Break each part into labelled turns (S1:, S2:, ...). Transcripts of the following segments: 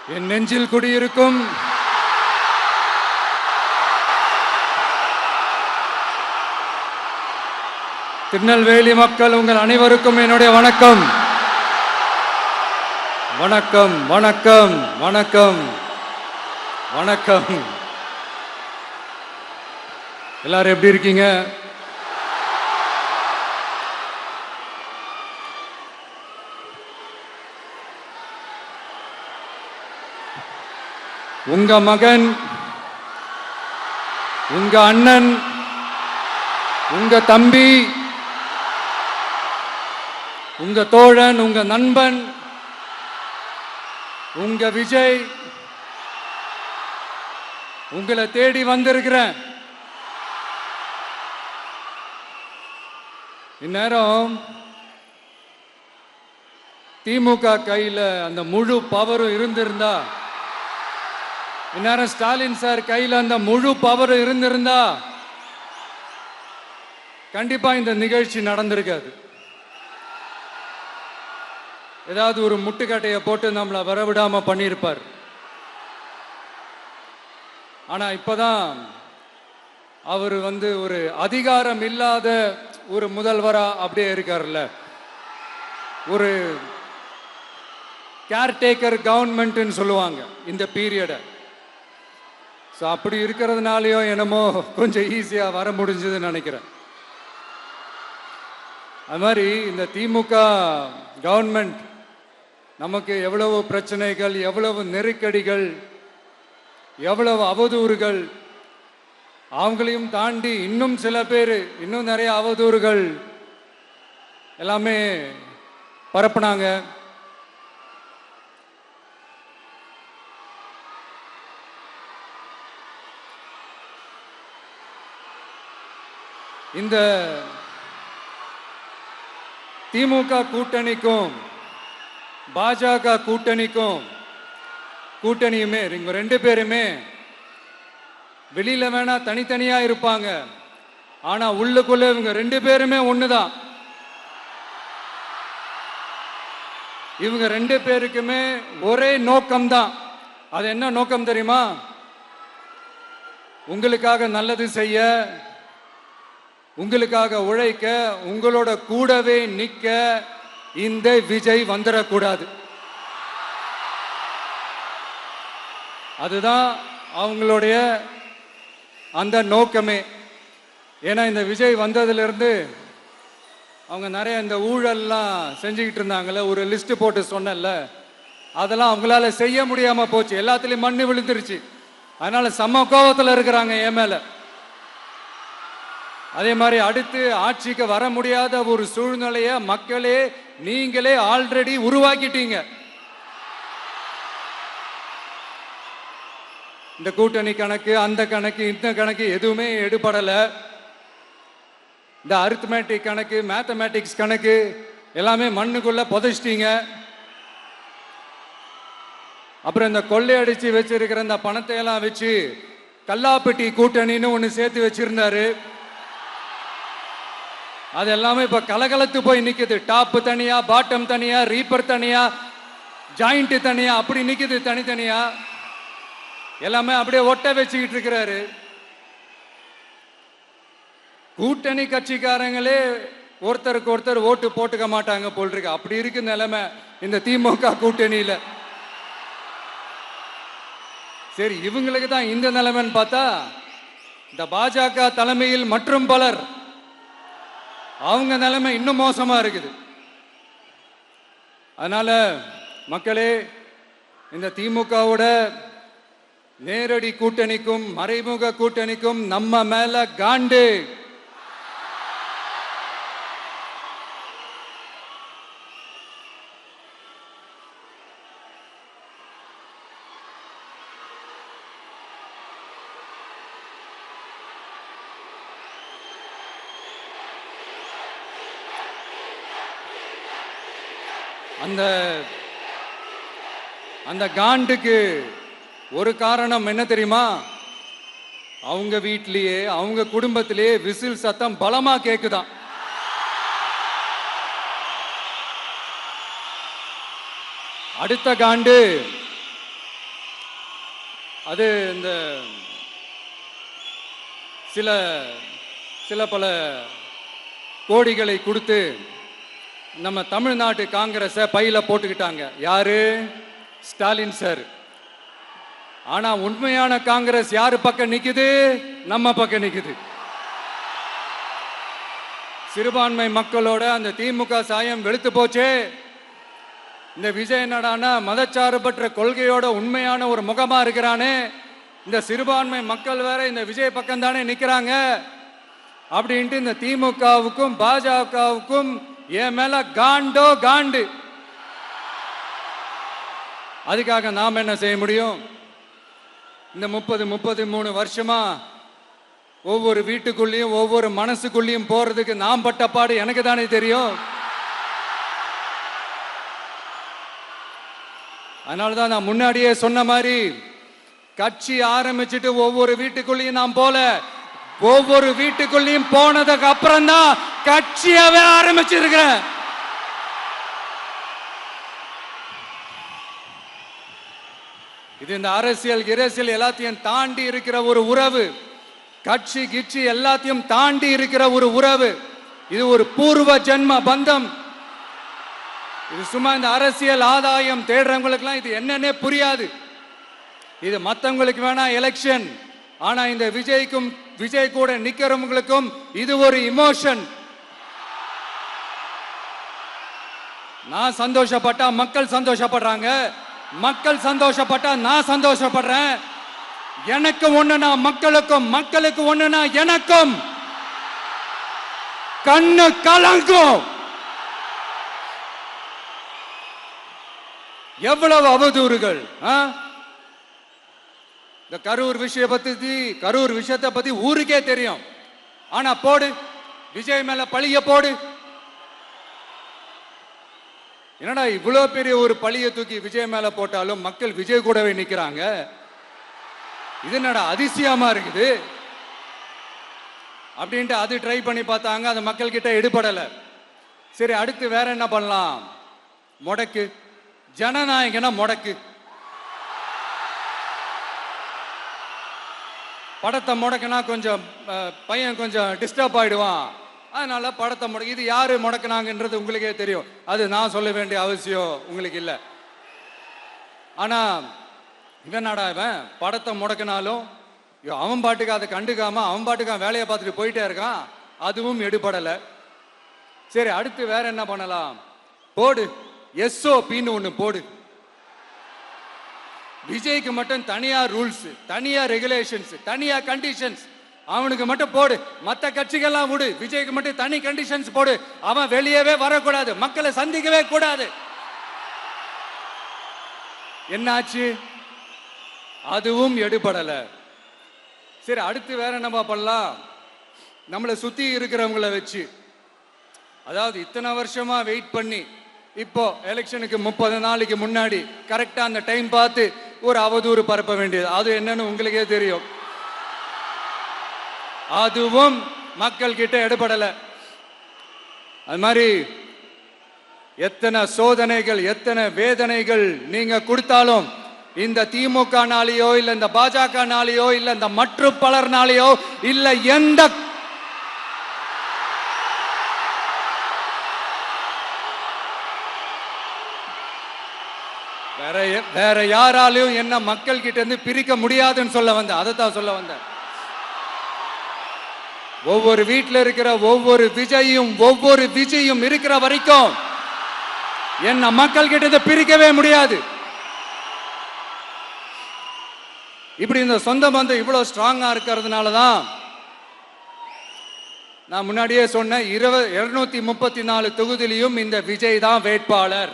S1: என் நெஞ்சில் குடியிருக்கும் திருநெல்வேலி மக்கள் உங்கள் அனைவருக்கும் என்னுடைய வணக்கம். வணக்கம் வணக்கம் வணக்கம் வணக்கம். எல்லாரும் எப்படி இருக்கீங்க? உங்க மகன், உங்க அண்ணன், உங்க தம்பி, உங்க தோழன், உங்க நண்பன், உங்க விஜய் உங்களை தேடி வந்திருக்கிறேன். இந்நேரம் திமுக கையில அந்த முழு பவரும் இருந்திருந்தா, இந்நேரம் ஸ்டாலின் சார் கையில் அந்த முழு பவர் இருந்திருந்தா கண்டிப்பா இந்த நிகழ்ச்சி நடந்திருக்காது. ஏதாவது ஒரு முட்டுக்கட்டையை போட்டு நம்மளை வரவிடாம பண்ணியிருப்பார். ஆனா இப்பதான் அவர் ஒரு அதிகாரம் இல்லாத ஒரு முதல்வரா அப்படியே இருக்காருல்ல, ஒரு கேர்டேக்கர் கவர்மெண்ட்னு சொல்லுவாங்க இந்த பீரியட. அப்படி இருக்கிறதுனாலயோ என்னமோ கொஞ்சம் ஈஸியா வர முடிஞ்சதுன்னு நினைக்கிறேன். அது மாதிரி இந்த திமுக கவர்மெண்ட் நமக்கு எவ்வளவு பிரச்சனைகள், எவ்வளவு நெருக்கடிகள், எவ்வளவு அவதூறுகள், அவங்களையும் தாண்டி இன்னும் சில பேர் இன்னும் நிறைய அவதூறுகள் எல்லாமே பரப்புனாங்க. இந்த திமுக கூட்டணிக்கும் பாஜக கூட்டணியுமே இவங்க ரெண்டு பேருமே வெளியில வேணா தனித்தனியா இருப்பாங்க, ஆனா உள்ளுக்குள்ள இவங்க ரெண்டு பேருமே ஒண்ணுதான். இவங்க ரெண்டு பேருக்குமே ஒரே நோக்கம்தான். அது என்ன நோக்கம் தெரியுமா? உங்களுக்காக நல்லது செய்ய, உங்களுக்காக உழைக்க, உங்களோட கூடவே நிக்க இந்த விஜய் வந்துடக்கூடாது. அதுதான் அவங்களுடைய அந்த நோக்கமே. ஏன்னா இந்த விஜய் வந்ததிலிருந்து அவங்க நிறைய இந்த ஊழல்லாம் செஞ்சுக்கிட்டு இருந்தாங்கல்ல, ஒரு லிஸ்ட் போட்டு சொன்னல, அதெல்லாம் அவங்களால செய்ய முடியாம போச்சு. எல்லாத்துலயும் மண்ணு விழுந்துருச்சு. அதனால செம்ம கோபத்தில் இருக்கிறாங்க என் மேல. அதே மாதிரி அடுத்து ஆட்சிக்கு வர முடியாத ஒரு சூழ்நிலைய மக்களே நீங்களே ஆல்ரெடி உருவாக்கிட்டீங்க. இந்த கூட்டணி கணக்கு, அந்த கணக்கு, இந்த கணக்கு எதுவுமே எடுபடல. இந்த அரித்மேட்டிக் கணக்கு, மேத்தமேட்டிக்ஸ் கணக்கு எல்லாமே மண்ணுக்குள்ள புதைச்சிட்டீங்க. அப்புறம் இந்த கொள்ளையடிச்சு வச்சிருக்கிற இந்த பணத்தை எல்லாம் வச்சு கல்லாப்பட்டி கூட்டணின்னு ஒன்று சேர்த்து வச்சிருந்தாரு. அது எல்லாமே இப்ப கலகலத்து போய் நிக்குது. டாப் தனியா, பாட்டம் தனியா, ரீப்பர் தனியா, ஜாயிண்ட் தனியா, அப்படி நிக்குது தனித்தனியா. எல்லாமே அப்படியே ஒட்ட வச்சுக்கிட்டு இருக்கிறாரு. கூட்டணி கட்சிக்காரங்களே ஒருத்தருக்கு ஒருத்தர் ஓட்டு போட்டுக்க மாட்டாங்க போல் இருக்கு. அப்படி இருக்கு நிலைமை இந்த திமுக கூட்டணியில. சரி, இவங்களுக்கு தான் இந்த நிலைமைன்னு பார்த்தா இந்த பாஜக தலைமையில் மற்றும் பலர் அவங்க நிலைமை இன்னும் மோசமா இருக்குது. அதனால மக்களே, இந்த திமுகவோட நேரடி கூட்டணிக்கும் மறைமுக கூட்டணிக்கும் நம்ம மேல காண்டு. அந்த காண்டுக்கு ஒரு காரணம் என்ன தெரியுமா? அவங்க வீட்டிலேயே, அவங்க குடும்பத்திலேயே விசில் சத்தம் பலமா கேக்குதான். அடுத்த காண்டு அது இந்த சில சில பல கோடிகளை கொடுத்து நம்ம தமிழ்நாட்டு காங்கிரஸை பையில போட்டுக்கிட்டாங்க. யாரு? ஸ்டாலின் சார். ஆனா உண்மையான காங்கிரஸ் யாரு பக்கம் நிக்குது? நம்ம பக்கம் நிக்குது. சிறுபான்மை மக்களோட அந்த திமுக சாயம் வெளுத்து போச்சே. இந்த விஜய் என்னடானா மதச்சார்பற்ற கொள்கையோட உண்மையான ஒரு முகமா இருக்கிறானே. இந்த சிறுபான்மை மக்கள் வேற இந்த விஜய் பக்கம் தானே நிக்கிறாங்க அப்படின்ட்டு இந்த திமுகவுக்கும் பாஜகவுக்கும் என் மேல காண்டோ காண்டு. அதுக்காக நாம் என்ன செய்ய முடியும்? இந்த 33 வருஷமா ஒவ்வொரு வீட்டுக்குள்ளேயும் ஒவ்வொரு மனசுக்குள்ளேயும் போறதுக்கு நாம் பட்ட பாடு எனக்கு தானே தெரியும். அதனாலதான் நான் முன்னாடியே சொன்ன மாதிரி கட்சி ஆரம்பிச்சுட்டு ஒவ்வொரு வீட்டுக்குள்ளேயும் நான் போல, ஒவ்வொரு வீட்டுக்குள்ளேயும் போனதுக்கு அப்புறம் தான் கட்சியாவே ஆரம்பிச்சிருக்கிறேன். இது இந்த அரசியல் இரசியல் எல்லாத்தையும் தாண்டி இருக்கிற ஒரு உறவு. கட்சி கிட்சி எல்லாத்தையும் தாண்டி இருக்கிற ஒரு உறவு. இது ஒரு பூர்வ ஜென்ம பந்தம். இது சும்மா இந்த அரசியல் ஆதாயம் தேடுறவங்களுக்குலாம் இது என்னன்னே புரியாது. இது மற்றவங்களுக்கு வேணா எலெக்ஷன். ஆனா இந்த விஜய்க்கும் விஜய் கூட நிக்கிறவங்களுக்கும் இது ஒரு இமோஷன். நான் சந்தோஷப்பட்டா மக்கள் சந்தோஷப்படுறாங்க, மக்கள் சந்தோஷப்பட்டா நான் சந்தோஷப்படுறேன். எனக்கு ஒண்ணுனா மக்களுக்கும், மக்களுக்கு ஒண்ணுனா எனக்கும். கண்ணு கலங்கும். எவ்வளவு அவதூறுகள். இந்த கரூர் விஷயத்தை பத்தி ஊருக்கே தெரியும். ஆனா போடு, விஜய் மேல பழிய போடு. என்னடா இவ்வளவு பெரிய ஒரு பழிய தூக்கி விஜய் மேல போட்டாலும் மக்கள் விஜய் கூடவே நிக்கிறாங்க. இது என்னடா அதிசயமா இருக்குது அப்படின்ட்டு அது ட்ரை பண்ணி பார்த்தாங்க. அது மக்கள் கிட்ட எடுபடல. சரி, அடுத்து வேற என்ன பண்ணலாம்? முடக்கு. ஜனநாயகனா முடக்கு. படத்தை முடக்கினா கொஞ்சம் பையன் கொஞ்சம் டிஸ்டர்ப் ஆயிடுவான். அதனால படத்தை முடக்கி. இது யாரு முடக்கினாங்கன்றது உங்களுக்கே தெரியும். அது நான் சொல்ல வேண்டிய அவசியம் உங்களுக்கு இல்லை. ஆனா இவன் நாடா இவன் படத்தை முடக்கினாலும் அவன் பாட்டுக்கு அதை கண்டுக்காம அவன் பாட்டுக்கு வேலையை பார்த்துட்டு போயிட்டே இருக்கான். அதுவும் எடுபடலை. சரி, அடுத்து வேற என்ன பண்ணலாம்? போடு, எஸ்ஓபின்னு ஒண்ணு போடு. விஜய்க்கு மட்டும் தனியா ரூல்ஸ், தனியா ரெகுலேஷன்ஸ், தனியா கண்டிஷன்ஸ். அவனுக்கு மட்டும் போடு. மற்ற கட்சிகள்லாம் விடு, விஜய்க்கு மட்டும் தனி கண்டிஷன்ஸ் போடு. அவன் வெளியவே வரக்கூடாது, மக்களை சந்திக்கவே கூடாது. என்னாச்சு? அதுவும் எடுபடல. சரி, அடுத்து வேற என்ன பண்ணலாம்? நம்மளை சுத்தி இருக்கிறவங்கள வச்சு, அதாவது இத்தனை வருஷமா வெயிட் பண்ணி இப்போ எலெக்ஷனுக்கு 30 நாளைக்கு முன்னாடி கரெக்டா அந்த டைம் பார்த்து ஒரு அவதூறு பரப்ப வேண்டியது. அது என்னன்னு உங்களுக்கே தெரியும். அதுவும் மக்கள் கிட்ட எடுபடல. அது மாதிரி எத்தனை சோதனைகள், எத்தனை வேதனைகள் நீங்க கொடுத்தாலும் இந்த திமுக நாளையோ இல்ல இந்த பாஜக நாளையோ இல்ல இந்த மற்ற பலர் நாளையோ இல்ல எந்த வேற யாராலையும் என்ன மக்கள் கிட்ட இருந்து பிரிக்க முடியாதுன்னு சொல்ல வந்த. அதைத்தான் சொல்ல வந்த. ஒவ்வொரு வீட்டில் இருக்கிற ஒவ்வொரு விஜயும் இருக்கிற வரைக்கும் என்ன மக்கள் கிட்ட இருந்து பிரிக்கவே முடியாது. இப்படி இந்த சொந்த பந்தம் இவ்வளவு ஸ்ட்ராங்கா இருக்கிறதுனாலதான் நான் முன்னாடியே சொன்ன 234 தொகுதியிலையும் இந்த விஜய் தான் வேட்பாளர்.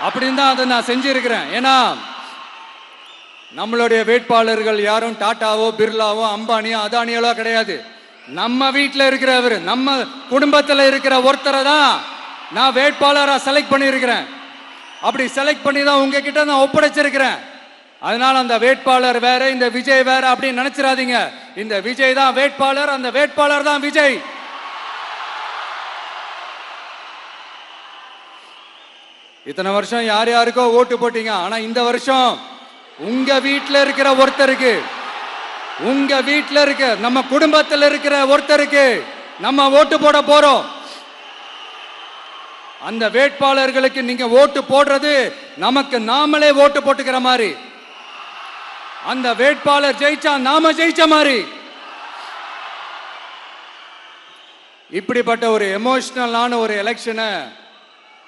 S1: அப்படின்னு தான் அதை நான் செஞ்சிருக்கிறேன். ஏன்னா நம்மளுடைய வேட்பாளர்கள் யாரும் டாட்டாவோ பிர்லாவோ அம்பானியோ அதானியோ கிடையாது. நம்ம வீட்டில் இருக்கிறவர், நம்ம குடும்பத்தில் இருக்கிற ஒருத்தரை தான் நான் வேட்பாளராக செலக்ட் பண்ணியிருக்கிறேன். அப்படி செலக்ட் பண்ணி தான் உங்ககிட்ட நான் ஒப்படைச்சிருக்கிறேன். அதனால அந்த வேட்பாளர் வேற, இந்த விஜய் வேற அப்படின்னு நினைச்சிடாதீங்க. இந்த விஜய் தான் வேட்பாளர், அந்த வேட்பாளர் தான் விஜய். இத்தனை வருஷம் யார் யாருக்கோ ஓட்டு போட்டீங்க. ஆனா இந்த வருஷம் உங்க வீட்டில் இருக்கிற ஒருத்தருக்கு, உங்க வீட்டில் இருக்க நம்ம குடும்பத்தில் இருக்கிற ஒருத்தருக்கு நம்ம ஓட்டு போட போறோம். அந்த வேட்பாளர்களுக்கு நீங்க ஓட்டு போடுறது நமக்கு நாமளே ஓட்டு போட்டுக்கிற மாதிரி. அந்த வேட்பாளர் ஜெயிச்சா நாம ஜெயிச்ச மாதிரி. இப்படிப்பட்ட ஒரு எமோஷனலான ஒரு எலெக்ஷனை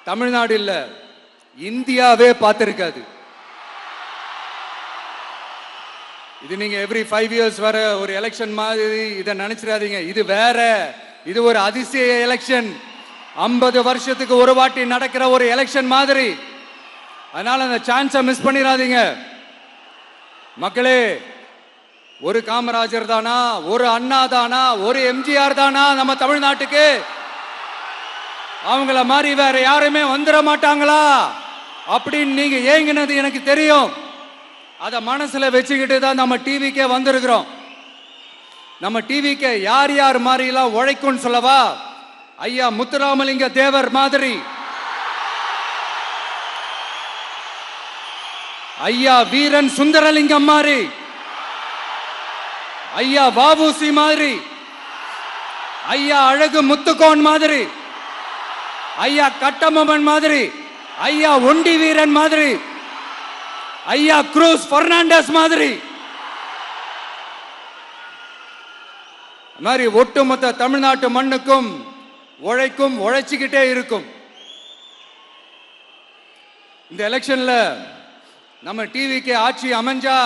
S1: தமிழ்நாடு இல்ல, இந்தியாவே பார்த்திருக்காது. இது நீங்க எவ்ரி 5 இயர்ஸ் வர ஒரு எலெக்ஷன் மாதிரி இதை நினைச்சிடாதீங்க. இது வேற, இது ஒரு அதிசய எலெக்ஷன். 50 வருஷத்துக்கு ஒரு வாட்டி நடக்கிற ஒரு எலெக்ஷன் மாதிரி. அதனால அந்த சான்ஸை மிஸ் பண்ணிடாதீங்க மக்களே. ஒரு காமராஜர் தானா, ஒரு அண்ணா தானா, ஒரு எம்ஜிஆர் தானா நம்ம தமிழ்நாட்டுக்கு? அவங்கள மாதிரி வேற யாருமே வந்துட மாட்டாங்களா அப்படின்னு நீங்க ஏங்கினது எனக்கு தெரியும். அத மனசுல வச்சுக்கிட்டு தான் நம்ம டிவிக்கே வந்திருக்கிறோம். நம்ம டிவிக்கு யார் யார் மாதிரி எல்லாம் உழைக்கும்னு சொல்லவா? ஐயா முத்துராமலிங்க தேவர் மாதிரி, ஐயா வீரன் சுந்தரலிங்கம் மாதிரி, ஐயா வாவுசி மாதிரி, ஐயா அழகு முத்துக்கோன் மாதிரி, ஐயா கட்டமொம்மன் மாதிரி, ஐயா ஒண்டி வீரன் மாதிரி, ஐயா குரூஸ் பெர்னாண்டஸ் மாதிரி மாதிரி ஒட்டுமொத்த தமிழ்நாட்டு மண்ணுக்கும் உழைக்கும், உழைச்சிக்கிட்டே இருக்கும். இந்த எலெக்ஷன்ல நம்ம டிவிக்கு ஆட்சி அமைஞ்சா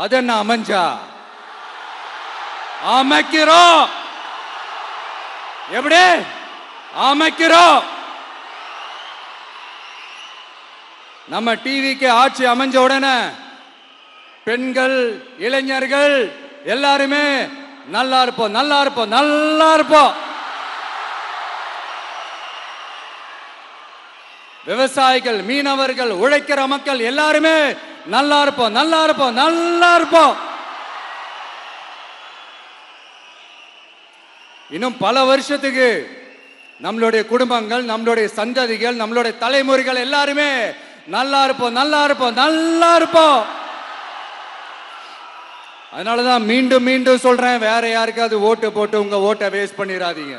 S1: அது என்ன அமைஞ்சா அமைக்கிறோம். எப்படி அமைக்கிறோம்? நம்ம டிவிக்கு ஆட்சி அமைஞ்ச உடனே பெண்கள், இளைஞர்கள் எல்லாருமே நல்லா இருப்போம், நல்லா இருப்போம், நல்லா இருப்போம். விவசாயிகள், மீனவர்கள், உழைக்கிற மக்கள் எல்லாருமே நல்லா இருப்போம், நல்லா இருப்போம், நல்லா இருப்போம். இன்னும் பல வருஷத்துக்கு நம்மளுடைய குடும்பங்கள், நம்மளுடைய சந்ததிகள், நம்மளுடைய தலைமுறைகள் எல்லாருமே நல்லா இருப்போம், நல்லா இருப்போம், நல்லா இருப்போம். அதனாலதான் மீண்டும் மீண்டும் சொல்றேன், வேற யாருக்காவது ஓட்டு போட்டு உங்க ஓட்டை வேஸ்ட் பண்ணிடாதீங்க.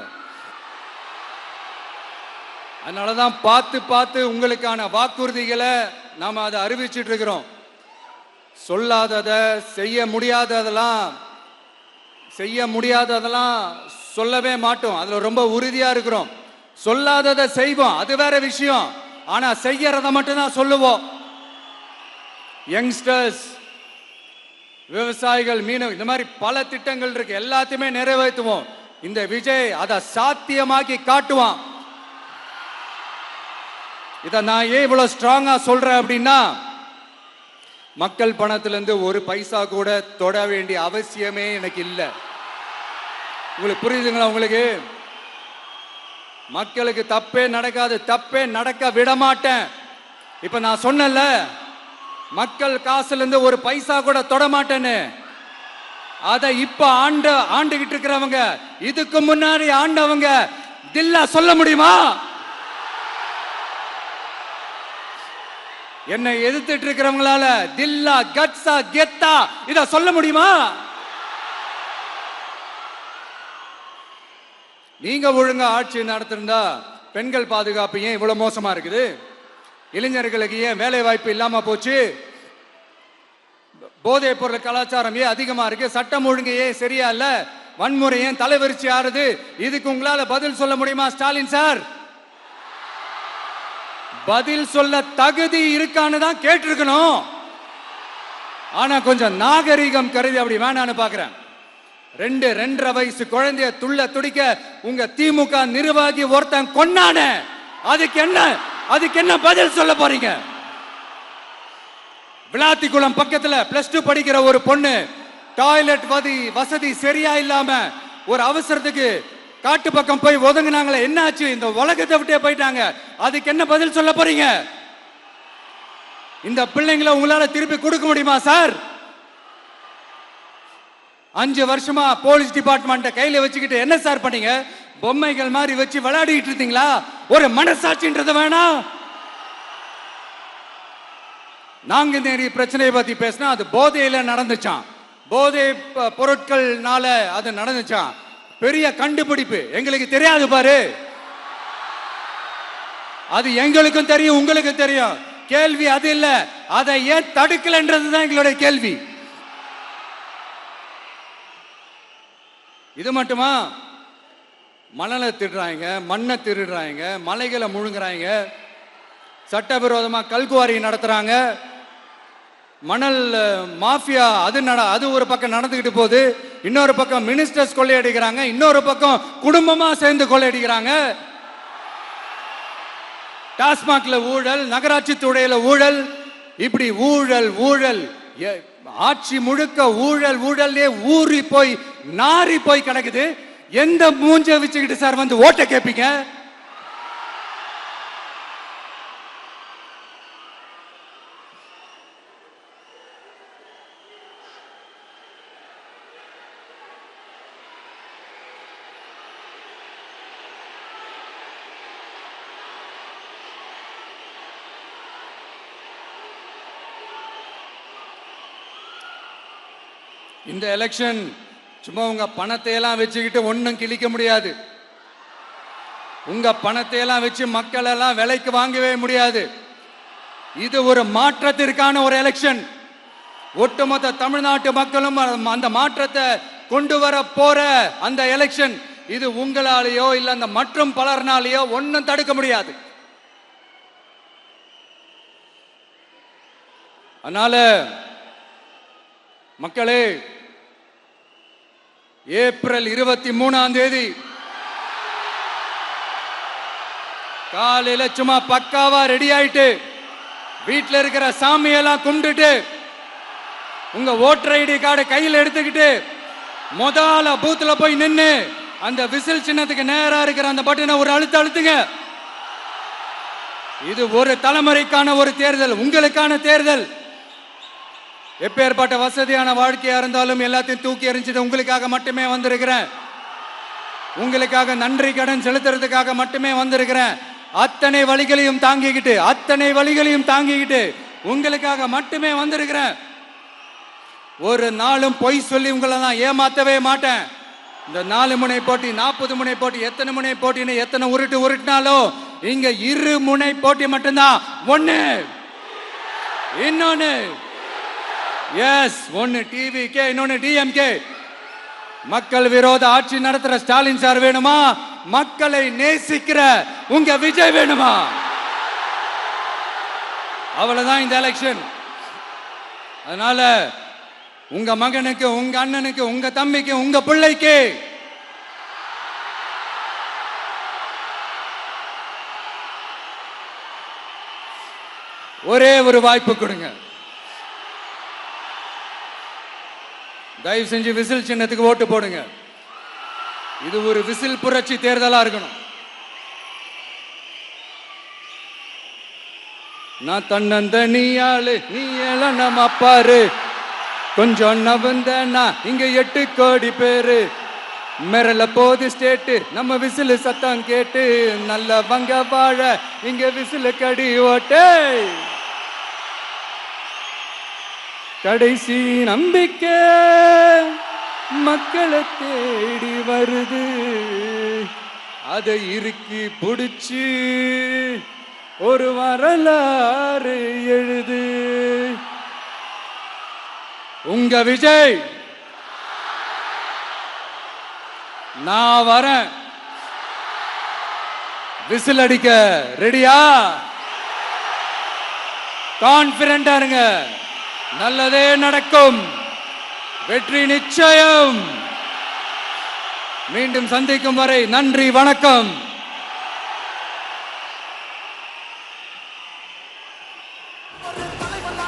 S1: அதனாலதான் பார்த்து பார்த்து உங்களுக்கான வாக்குறுதிகளை நாம அதை அறிவிச்சிட்டு இருக்கிறோம். சொல்லாதத, செய்ய முடியாததெல்லாம் சொல்லவே மாட்டோம். அதுல ரொம்ப உறுதியா இருக்கிறோம். சொல்லாததை செய்வோம், அது வேற விஷயம். ஆனா செய்யறத மட்டும் தான் சொல்லுவோம். யங்ஸ்டர்ஸ், விவசாயிகள், மீனவர்கள், இந்த மாதிரி பல திட்டங்கள் இருக்கு. எல்லாத்தையுமே நிறைவேற்றுவோம். இந்த விஜய் அதை சாத்தியமாக்கி காட்டுவான். இதை நான் ஏன் இவ்வளவு ஸ்ட்ராங்கா சொல்றேன் அப்படின்னா, மக்கள் பணத்திலிருந்து ஒரு பைசா கூட தொட வேண்டிய அவசியமே எனக்கு இல்லை. உங்களுக்கு புரியுதுங்களா? உங்களுக்கு மக்களுக்கு தப்பே நடக்காது, தப்பே நடக்க விட மாட்டேன். இப்ப நான் சொன்னல, மக்கள் காசுல இருந்து ஒரு பைசா கூட தொட மாட்டேன்னு. அதை இப்ப ஆண்டுகிட்டு இருக்கிறவங்க, இதுக்கு முன்னாடி ஆண்டவங்க தில்லா சொல்ல முடியுமா? என்னை எதிர்த்துட்டு இருக்கிறவங்களால தில்லா, கட்ஸா, கெத்தா இத சொல்ல முடியுமா? நீங்க ஒழுங்கா ஆட்சி நடத்திருந்தா பெண்கள் பாதுகாப்பு ஏன் இவ்வளவு மோசமா இருக்குது? இளைஞர்களுக்கு ஏன் வேலை வாய்ப்பு இல்லாம போச்சு? போதைப் பொருள் கலாச்சாரம் ஏன் அதிகமா இருக்கு? சட்டம் ஒழுங்கு ஏன் சரியா இல்ல? வன்முறை ஏன் தலைவரிச்சு ஆறுது? இதுக்கு உங்களால பதில் சொல்ல முடியுமா ஸ்டாலின் சார்? பதில் சொல்ல தகுதி இருக்கான்னு தான் கேட்டிருக்கணும். ஆனா கொஞ்சம் நாகரிகம் கருதி அப்படி வேணான்னு பாக்குறேன். 2-2.5 வயசு குழந்தைய துள்ள துடிக்க உங்க திமுக நிர்வாகி ஒருத்தன் கொன்னான, அதுக்கு என்ன பதில் சொல்ல போறீங்க? விளாத்திக்குளம் பக்கத்துல +2 படிக்கிற ஒரு பொண்ணு டாய்லெட் வசதி சரியா இல்லாம ஒரு அவசரத்துக்கு காட்டு பக்கம் போய் ஒதுங்கினாங்களே, என்னாச்சு? இந்த உலகத்தை விட்டே போயிட்டாங்க. அதுக்கு என்ன பதில் சொல்ல போறீங்க? இந்த பிள்ளைங்களை உங்களால திருப்பி கொடுக்க முடியுமா சார்? 5 வருஷமா போலீஸ் டிபார்ட்மெண்ட் கையில வச்சுக்கிட்டு என்ன சார் பண்ணீங்க? பொம்மைகள் மாதிரி வச்சு விளையாடிட்டு இருந்தீங்களா? ஒரு மனசாட்சின்றது வேணாம். நாங்குநேரி பிரச்சனையை பத்தி பேசினா அது போதையில நடந்துச்சான், போதை பொருட்கள்னால அது நடந்துச்சான். பெரிய கண்டுபிடிப்பு எங்களுக்கு தெரியாது பாரு, அது எங்களுக்கும் தெரியும் உங்களுக்கும் தெரியும். கேள்வி அது இல்ல, அதை ஏன் தடுக்கலன்றதுதான் எங்களுடைய கேள்வி. இது மட்டுமா? மணலை திருடுறாங்க, மண்ணை திருடுறாங்க, மலைகளை முழுங்குறாங்க, சட்டவிரோதமா கல்குவாரி நடத்துறாங்க, மணல் மாஃபியா அது ஒரு பக்கம் நடந்துகிட்டு போகுது, இன்னொரு பக்கம் மினிஸ்டர்ஸ் கொள்ளையடிக்கிறாங்க, இன்னொரு பக்கம் குடும்பமா சேர்ந்து கொள்ளையடிக்கிறாங்க. டாஸ்மாக்ல ஊழல், நகராட்சி துறையில ஊழல், இப்படி ஊழல் ஊழல், ஆட்சி முழுக்க ஊழல் ஊழல்லே ஊறி போய் நாரி போய் கிடக்குது. எந்த மூஞ்ச வச்சுக்கிட்டு சார் வந்து ஓட்ட கேட்பீங்க? இந்த எலெக்ஷன் சும்மா உங்க பணத்தை எல்லாம் வச்சுக்கிட்டு ஒன்னும் கிழிக்க முடியாது. உங்க பணத்தை எல்லாம் வச்சு மக்கள் எல்லாம் விலைக்கு வாங்கவே முடியாது. இது ஒரு மாற்றத்திற்கான ஒரு எலெக்ஷன். ஒட்டுமொத்த தமிழ்நாட்டு மக்களும் அந்த மாற்றத்தை கொண்டு வர போற அந்த எலெக்ஷன். இது உங்களாலேயோ இல்ல அந்த மற்றும் பலர்னாலேயோ ஒன்னும் தடுக்க முடியாது. அதனால மக்களே, ஏப்ரல் 23 காலையில சும்மா பக்காவா ரெடி ஆயிட்டு வீட்டில் இருக்கிற சாமியெல்லாம் கும்பிட்டுட்டு உங்க ஓட்டர் ஐடி கார்டை கையில் எடுத்துக்கிட்டு முதல்ல பூத்துல போய் நின்று அந்த விசில் சின்னத்துக்கு நேரா இருக்கிற அந்த பட்டனை ஒரு அழுத்துங்க. இது ஒரு தலைமுறைக்கான ஒரு தேர்தல், உங்களுக்கான தேர்தல். எப்பேற்பட்ட வசதியான வாழ்க்கையா இருந்தாலும் எல்லாத்தையும் தூக்கி எறிஞ்சிட்டு உங்களுக்காக மட்டுமே வந்திருக்கிறேன். உங்களுக்காக நன்றி கடன் செலுத்துறதுக்காக மட்டுமே வந்திருக்கிறேன். அத்தனை வழிகளையும் தாங்கிக்கிட்டு உங்களுக்காக மட்டுமே வந்திருக்கிறேன். ஒரு நாளும் பொய் சொல்லி உங்களை நான் ஏமாத்தவே மாட்டேன். இந்த 4 முனை போட்டி, 40 முனை போட்டி, எத்தனை முனை போட்டின்னு எத்தனை உருட்டினாலும் இங்க 2 முனை போட்டி மட்டும்தான். ஒண்ணு, இன்னொன்னு எஸ், ஒன்னு டிவிகே, இன்னொன்னு டிஎம்கே. மக்கள் விரோத ஆட்சி நடத்துற ஸ்டாலின் சார் வேணுமா? மக்களை நேசிக்கிற உங்க விஜய் வேணுமா? அவ்வளவுதான் இந்த எலெக்ஷன். அதனால உங்க மகனுக்கு, உங்க அண்ணனுக்கு, உங்க தம்பிக்கு, உங்க பிள்ளைக்கு ஒரே ஒரு வாய்ப்பு கொடுங்க. தயவு செஞ்சு விசில் சின்னத்துக்கு ஓட்டு போடுங்க. இது ஒரு விசில் புரட்சி தேர்தலா இருக்கணும். நான் தன்னந்த நீயாளு, நீ நம்ம பாரு, கொஞ்சம் நவந்தனா இங்க 8 கோடி பேரு, மிரல போது ஸ்டேட்டு நம்ம விசில் சத்தம் கேட்டு, நல்ல வங்க வாழ இங்க விசில் கடி ஓட்டே, கடைசி நம்பிக்கை மக்களை தேடி வருது, அதை இறுக்கி புடிச்சு ஒரு வரலாறு எழுது. உங்க விஜய், நான் வரேன். விசில் அடிக்க ரெடியா? கான்பிடண்டா இருங்க, நல்லதே நடக்கும், வெற்றி நிச்சயம். மீண்டும் சந்திக்கும் வரை நன்றி, வணக்கம்.
S2: ஒரு தலைவன்